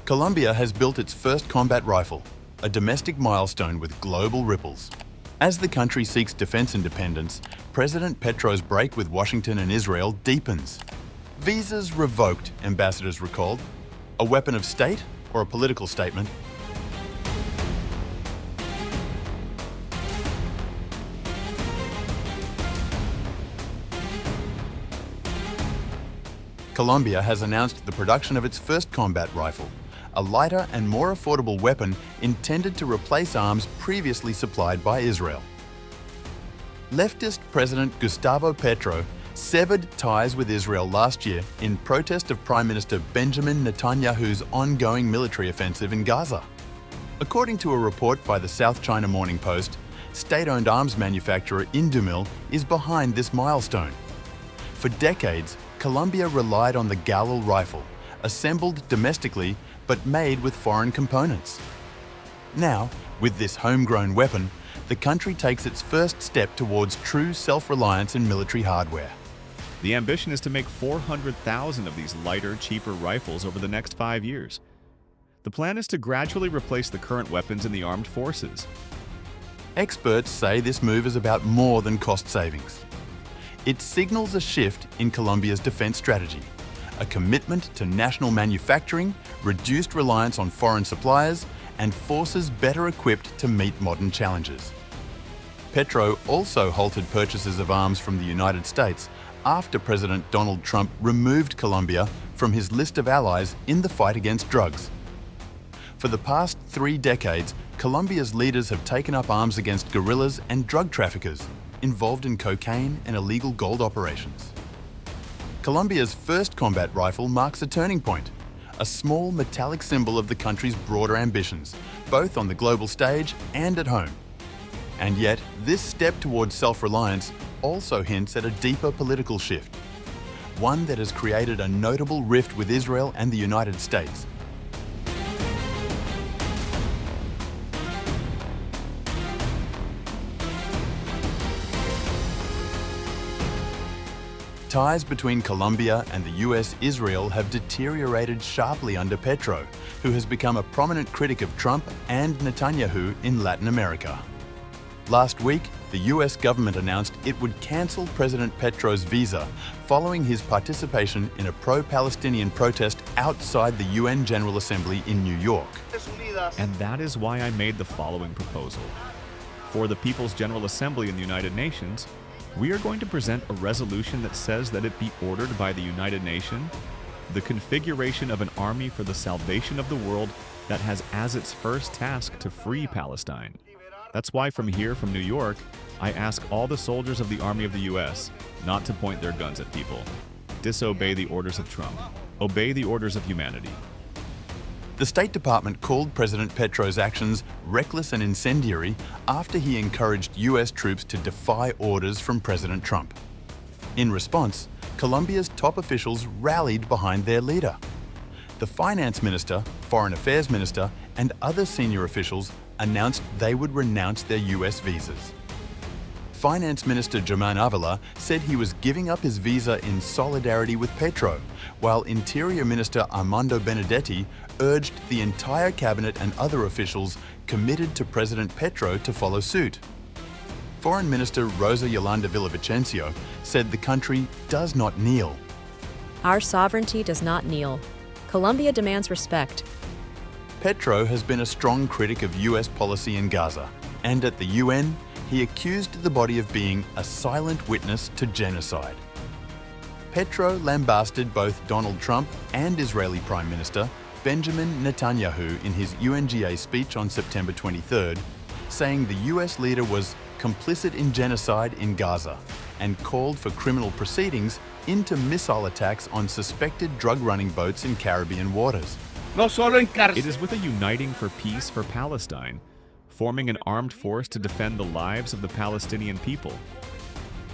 Colombia has built its first combat rifle, a domestic milestone with global ripples. As the country seeks defense independence, President Petro's break with Washington and Israel deepens. Visas revoked, ambassadors recalled. A weapon of state or a political statement? Colombia has announced the production of its first combat rifle, a lighter and more affordable weapon intended to replace arms previously supplied by Israel. Leftist President Gustavo Petro severed ties with Israel last year in protest of Prime Minister Benjamin Netanyahu's ongoing military offensive in Gaza. According to a report by the South China Morning Post, state-owned arms manufacturer Indumil is behind this milestone. For decades, Colombia relied on the Galil rifle, assembled domestically but made with foreign components. Now, with this homegrown weapon, the country takes its first step towards true self-reliance in military hardware. The ambition is to make 400,000 of these lighter, cheaper rifles over the next 5 years. The plan is to gradually replace the current weapons in the armed forces. Experts say this move is about more than cost savings. It signals a shift in Colombia's defense strategy, a commitment to national manufacturing, reduced reliance on foreign suppliers, and forces better equipped to meet modern challenges. Petro also halted purchases of arms from the United States after President Donald Trump removed Colombia from his list of allies in the fight against drugs. For the past 3 decades, Colombia's leaders have taken up arms against guerrillas and drug traffickers involved in cocaine and illegal gold operations. Colombia's first combat rifle marks a turning point, a small metallic symbol of the country's broader ambitions, both on the global stage and at home. And yet, this step towards self-reliance also hints at a deeper political shift, one that has created a notable rift with Israel and the United States. Ties between Colombia and the US-Israel have deteriorated sharply under Petro, who has become a prominent critic of Trump and Netanyahu in Latin America. Last week, the US government announced it would cancel President Petro's visa following his participation in a pro-Palestinian protest outside the UN General Assembly in New York. And that is why I made the following proposal. For the People's General Assembly in the United Nations, we are going to present a resolution that says that it be ordered by the United Nations the configuration of an army for the salvation of the world that has as its first task to free Palestine. That's why from here, from New York, I ask all the soldiers of the Army of the US not to point their guns at people. Disobey the orders of Trump. Obey the orders of humanity. The State Department called President Petro's actions reckless and incendiary after he encouraged US troops to defy orders from President Trump. In response, Colombia's top officials rallied behind their leader. The finance minister, foreign affairs minister, and other senior officials announced they would renounce their US visas. Finance Minister Germán Avila said he was giving up his visa in solidarity with Petro, while Interior Minister Armando Benedetti urged the entire cabinet and other officials committed to President Petro to follow suit. Foreign Minister Rosa Yolanda Villavicencio said the country does not kneel. Our sovereignty does not kneel. Colombia demands respect. Petro has been a strong critic of US policy in Gaza, and at the UN, he accused the body of being a silent witness to genocide. Petro lambasted both Donald Trump and Israeli Prime Minister Benjamin Netanyahu in his UNGA speech on September 23rd, saying the US leader was complicit in genocide in Gaza and called for criminal proceedings into missile attacks on suspected drug-running boats in Caribbean waters. It is with a uniting for peace for Palestine, forming an armed force to defend the lives of the Palestinian people.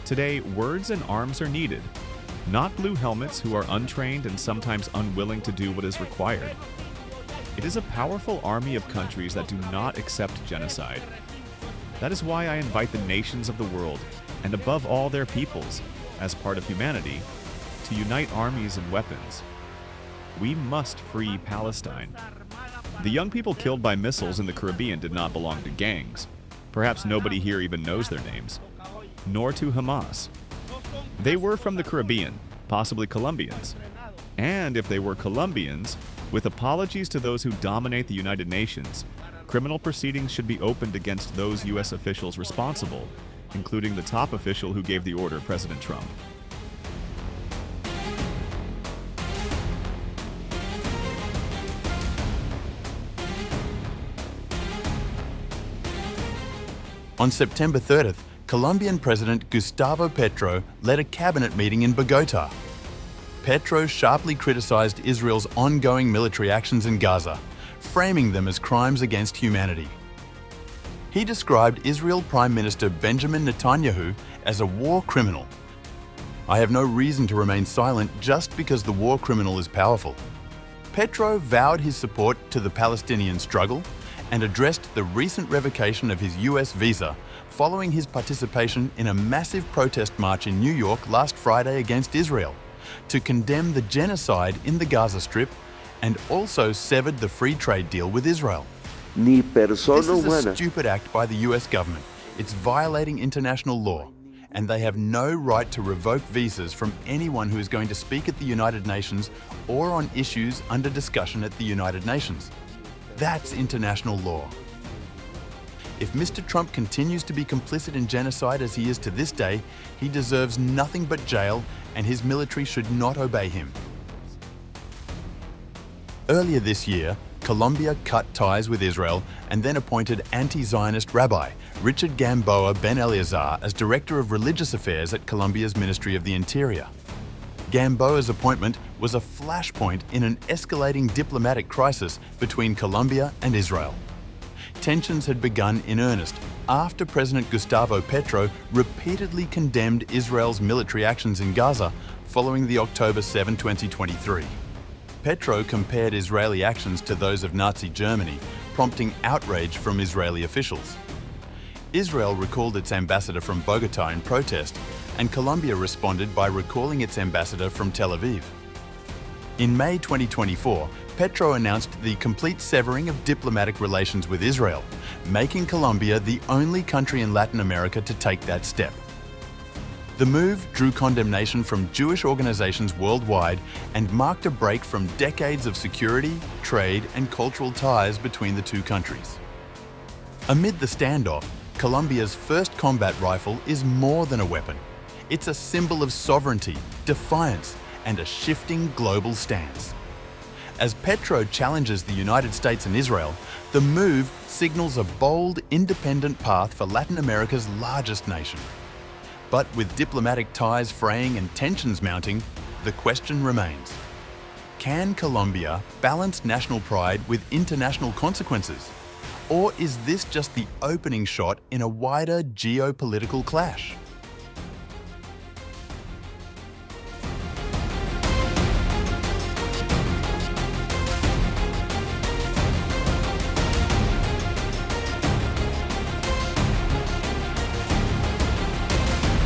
Today, words and arms are needed, not blue helmets who are untrained and sometimes unwilling to do what is required. It is a powerful army of countries that do not accept genocide. That is why I invite the nations of the world, and above all their peoples, as part of humanity, to unite armies and weapons. We must free Palestine. The young people killed by missiles in the Caribbean did not belong to gangs. Perhaps nobody here even knows their names. Nor to Hamas. They were from the Caribbean, possibly Colombians. And if they were Colombians, with apologies to those who dominate the United Nations, criminal proceedings should be opened against those U.S. officials responsible, including the top official who gave the order, President Trump. On September 30th, Colombian President Gustavo Petro led a cabinet meeting in Bogota. Petro sharply criticized Israel's ongoing military actions in Gaza, framing them as crimes against humanity. He described Israel Prime Minister Benjamin Netanyahu as a war criminal. I have no reason to remain silent just because the war criminal is powerful. Petro vowed his support to the Palestinian struggle and addressed the recent revocation of his US visa following his participation in a massive protest march in New York last Friday against Israel to condemn the genocide in the Gaza Strip and also severed the free trade deal with Israel. This is a stupid act by the US government. It's violating international law, and they have no right to revoke visas from anyone who is going to speak at the United Nations or on issues under discussion at the United Nations. That's international law. If Mr. Trump continues to be complicit in genocide as he is to this day, he deserves nothing but jail, and his military should not obey him. Earlier this year, Colombia cut ties with Israel and then appointed anti-Zionist rabbi Richard Gamboa Ben Eleazar as Director of Religious Affairs at Colombia's Ministry of the Interior. Gamboa's appointment was a flashpoint in an escalating diplomatic crisis between Colombia and Israel. Tensions had begun in earnest after President Gustavo Petro repeatedly condemned Israel's military actions in Gaza following the October 7, 2023. Petro compared Israeli actions to those of Nazi Germany, prompting outrage from Israeli officials. Israel recalled its ambassador from Bogota in protest, and Colombia responded by recalling its ambassador from Tel Aviv. In May 2024, Petro announced the complete severing of diplomatic relations with Israel, making Colombia the only country in Latin America to take that step. The move drew condemnation from Jewish organizations worldwide and marked a break from decades of security, trade, and cultural ties between the two countries. Amid the standoff, Colombia's first combat rifle is more than a weapon. It's a symbol of sovereignty, defiance, and a shifting global stance. As Petro challenges the United States and Israel, the move signals a bold, independent path for Latin America's largest nation. But with diplomatic ties fraying and tensions mounting, the question remains: can Colombia balance national pride with international consequences? Or is this just the opening shot in a wider geopolitical clash?